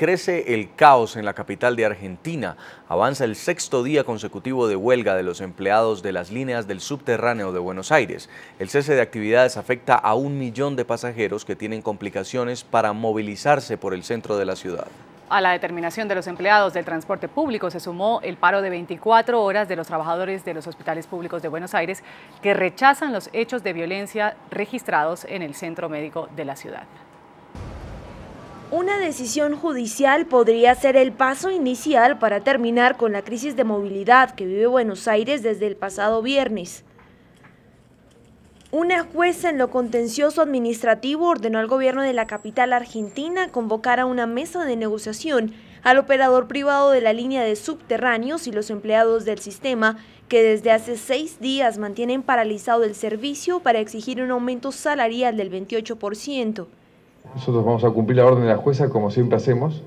crece el caos en la capital de Argentina. Avanza el sexto día consecutivo de huelga de los empleados de las líneas del subterráneo de Buenos Aires. El cese de actividades afecta a 1 millón de pasajeros que tienen complicaciones para movilizarse por el centro de la ciudad. A la determinación de los empleados del transporte público se sumó el paro de 24 horas de los trabajadores de los hospitales públicos de Buenos Aires que rechazan los hechos de violencia registrados en el centro médico de la ciudad. Una decisión judicial podría ser el paso inicial para terminar con la crisis de movilidad que vive Buenos Aires desde el pasado viernes. Una jueza en lo contencioso administrativo ordenó al gobierno de la capital argentina convocar a una mesa de negociación al operador privado de la línea de subterráneos y los empleados del sistema que desde hace 6 días mantienen paralizado el servicio para exigir un aumento salarial del 28%. Nosotros vamos a cumplir la orden de la jueza como siempre hacemos,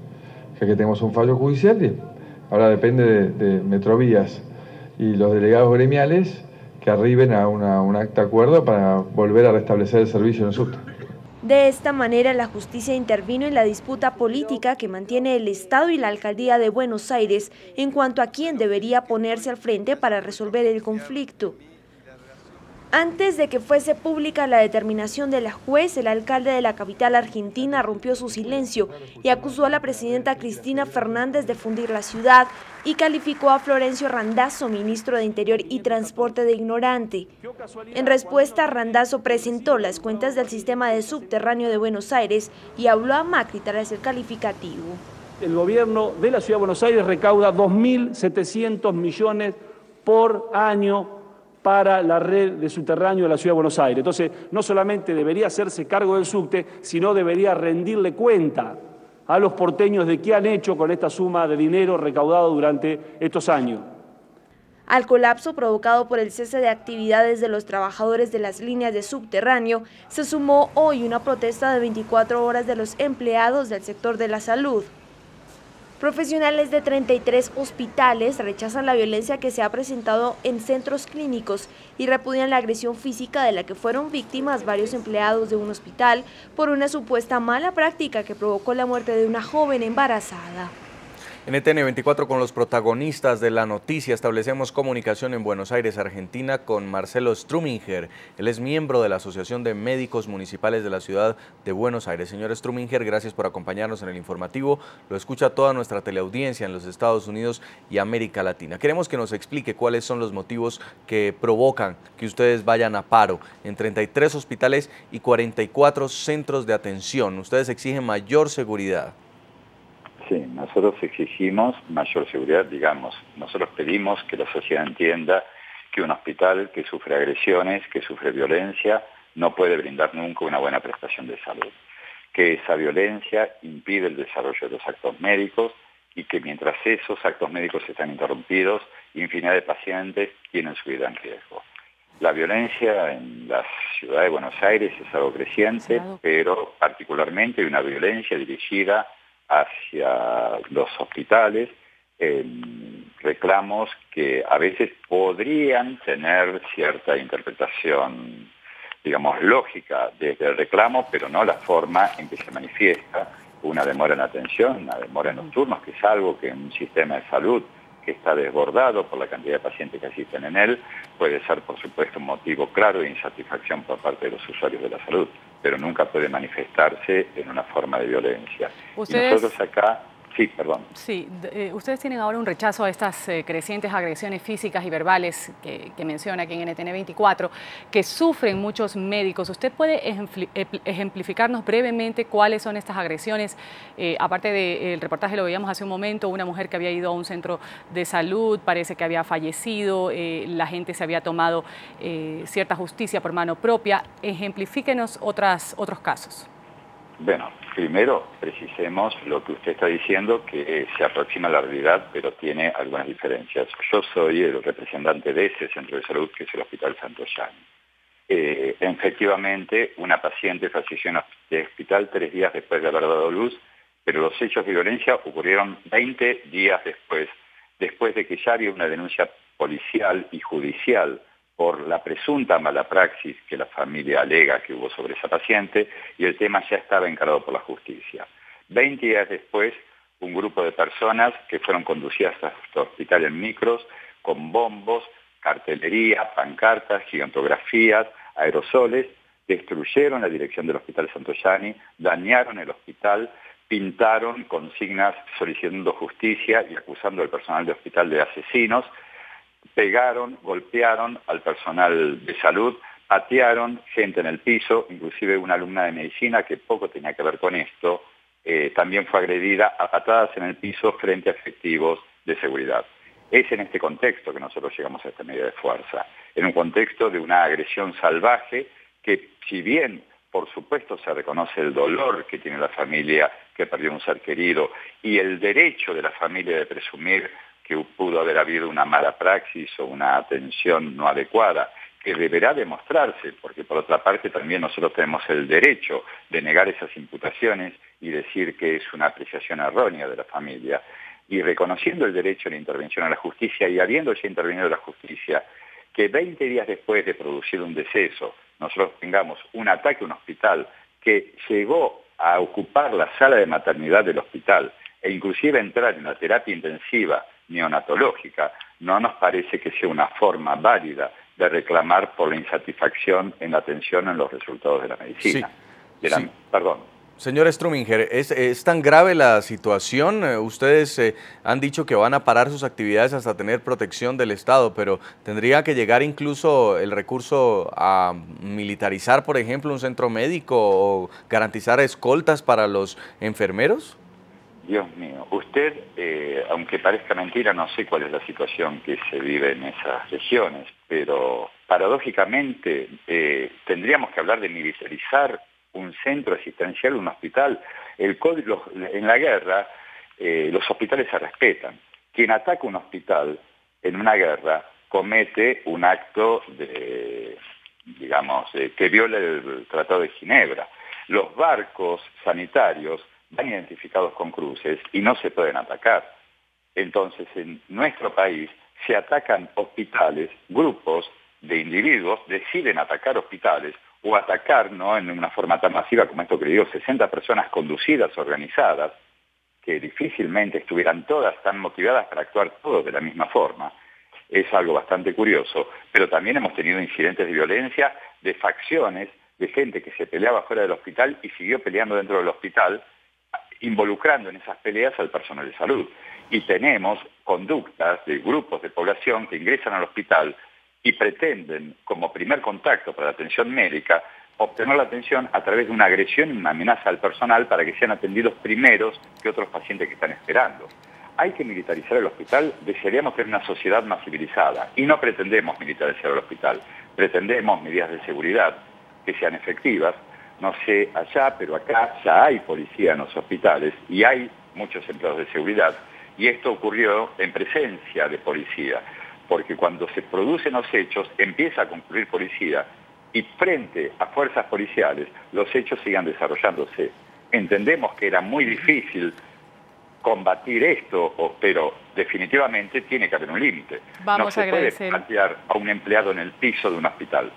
ya que tenemos un fallo judicial y ahora depende de Metrovías y los delegados gremiales que arriben a un acta de acuerdo para volver a restablecer el servicio en el subte. De esta manera, la justicia intervino en la disputa política que mantiene el Estado y la Alcaldía de Buenos Aires en cuanto a quién debería ponerse al frente para resolver el conflicto. Antes de que fuese pública la determinación de la juez, el alcalde de la capital argentina rompió su silencio y acusó a la presidenta Cristina Fernández de fundir la ciudad y calificó a Florencio Randazzo, ministro de Interior y Transporte, de ignorante. En respuesta, Randazzo presentó las cuentas del sistema de subterráneo de Buenos Aires y habló a Macri tras el calificativo. El gobierno de la Ciudad de Buenos Aires recauda 2.700 millones por año para la red de subterráneo de la Ciudad de Buenos Aires. Entonces, no solamente debería hacerse cargo del subte, sino debería rendirle cuenta a los porteños de qué han hecho con esta suma de dinero recaudado durante estos años. Al colapso provocado por el cese de actividades de los trabajadores de las líneas de subterráneo, se sumó hoy una protesta de 24 horas de los empleados del sector de la salud. Profesionales de 33 hospitales rechazan la violencia que se ha presentado en centros clínicos y repudian la agresión física de la que fueron víctimas varios empleados de un hospital por una supuesta mala práctica que provocó la muerte de una joven embarazada. NTN 24 con los protagonistas de la noticia. Establecemos comunicación en Buenos Aires, Argentina, con Marcelo Struminger. Él es miembro de la Asociación de Médicos Municipales de la Ciudad de Buenos Aires. Señor Struminger, gracias por acompañarnos en el informativo. Lo escucha toda nuestra teleaudiencia en los Estados Unidos y América Latina. Queremos que nos explique cuáles son los motivos que provocan que ustedes vayan a paro en 33 hospitales y 44 centros de atención. Ustedes exigen mayor seguridad. Sí, nosotros exigimos mayor seguridad, digamos. Nosotros pedimos que la sociedad entienda que un hospital que sufre agresiones, que sufre violencia, no puede brindar nunca una buena prestación de salud. Que esa violencia impide el desarrollo de los actos médicos y que mientras esos actos médicos están interrumpidos, infinidad de pacientes tienen su vida en riesgo. La violencia en la ciudad de Buenos Aires es algo creciente, pero particularmente hay una violencia dirigida hacia los hospitales, reclamos que a veces podrían tener cierta interpretación, digamos, lógica desde el reclamo, pero no la forma en que se manifiesta una demora en atención, una demora en los turnos, que es algo que en un sistema de salud que está desbordado por la cantidad de pacientes que asisten en él, puede ser, por supuesto, un motivo claro de insatisfacción por parte de los usuarios de la salud, pero nunca puede manifestarse en una forma de violencia. ¿Ustedes? Y nosotros acá... Sí, perdón. Sí, ustedes tienen ahora un rechazo a estas crecientes agresiones físicas y verbales que menciona aquí en NTN 24, que sufren muchos médicos. ¿Usted puede ejemplificarnos brevemente cuáles son estas agresiones? Aparte del reportaje, lo veíamos hace un momento, una mujer que había ido a un centro de salud, parece que había fallecido, la gente se había tomado cierta justicia por mano propia. Ejemplifíquenos otros casos. Bueno, primero precisemos lo que usted está diciendo, que se aproxima a la realidad, pero tiene algunas diferencias. Yo soy el representante de ese centro de salud, que es el Hospital Santoyani. Efectivamente, una paciente falleció en el hospital 3 días después de haber dado luz, pero los hechos de violencia ocurrieron 20 días después de que ya había una denuncia policial y judicial por la presunta mala praxis que la familia alega que hubo sobre esa paciente, y el tema ya estaba encarado por la justicia. 20 días después un grupo de personas que fueron conducidas hasta el hospital en micros, con bombos, cartelería, pancartas, gigantografías, aerosoles, destruyeron la dirección del Hospital Santoyani, dañaron el hospital, pintaron consignas solicitando justicia y acusando al personal del hospital de asesinos, pegaron, golpearon al personal de salud, patearon gente en el piso, inclusive una alumna de medicina que poco tenía que ver con esto, también fue agredida a patadas en el piso frente a efectivos de seguridad. Es en este contexto que nosotros llegamos a esta medida de fuerza, en un contexto de una agresión salvaje que, si bien por supuesto se reconoce el dolor que tiene la familia que perdió un ser querido y el derecho de la familia de presumir que pudo haber habido una mala praxis o una atención no adecuada, que deberá demostrarse, porque por otra parte también nosotros tenemos el derecho de negar esas imputaciones y decir que es una apreciación errónea de la familia, y reconociendo el derecho a la intervención a la justicia y habiendo ya intervenido la justicia, que 20 días después de producir un deceso, nosotros tengamos un ataque a un hospital que llegó a ocupar la sala de maternidad del hospital e inclusive entrar en la terapia intensiva neonatológica, no nos parece que sea una forma válida de reclamar por la insatisfacción en la atención en los resultados de la medicina. Sí, sí. Perdón. Señor Struminger, ¿es tan grave la situación? Ustedes han dicho que van a parar sus actividades hasta tener protección del Estado, pero ¿tendría que llegar incluso el recurso a militarizar, por ejemplo, un centro médico o garantizar escoltas para los enfermeros? Dios mío, usted, aunque parezca mentira, no sé cuál es la situación que se vive en esas regiones, pero paradójicamente tendríamos que hablar de militarizar un centro asistencial, un hospital. En la guerra los hospitales se respetan. Quien ataca un hospital en una guerra comete un acto que viola el Tratado de Ginebra. Los barcos sanitarios van identificados con cruces y no se pueden atacar. Entonces, en nuestro país se atacan hospitales, grupos de individuos deciden atacar hospitales o atacar, ¿no?, en una forma tan masiva como esto que le digo, 60 personas conducidas, organizadas, que difícilmente estuvieran todas tan motivadas para actuar todos de la misma forma. Es algo bastante curioso, pero también hemos tenido incidentes de violencia, de facciones, de gente que se peleaba fuera del hospital y siguió peleando dentro del hospital, involucrando en esas peleas al personal de salud. Y tenemos conductas de grupos de población que ingresan al hospital y pretenden, como primer contacto para la atención médica, obtener la atención a través de una agresión y una amenaza al personal para que sean atendidos primeros que otros pacientes que están esperando. Hay que militarizar el hospital, desearíamos tener una sociedad más civilizada y no pretendemos militarizar el hospital, pretendemos medidas de seguridad que sean efectivas. No sé allá, pero acá ya hay policía en los hospitales y hay muchos empleados de seguridad y esto ocurrió en presencia de policía, porque cuando se producen los hechos empieza a concluir policía y frente a fuerzas policiales los hechos sigan desarrollándose. Entendemos que era muy difícil combatir esto, pero definitivamente tiene que haber un límite. Vamos no a se puede agradecer. patear a un empleado en el piso de un hospital.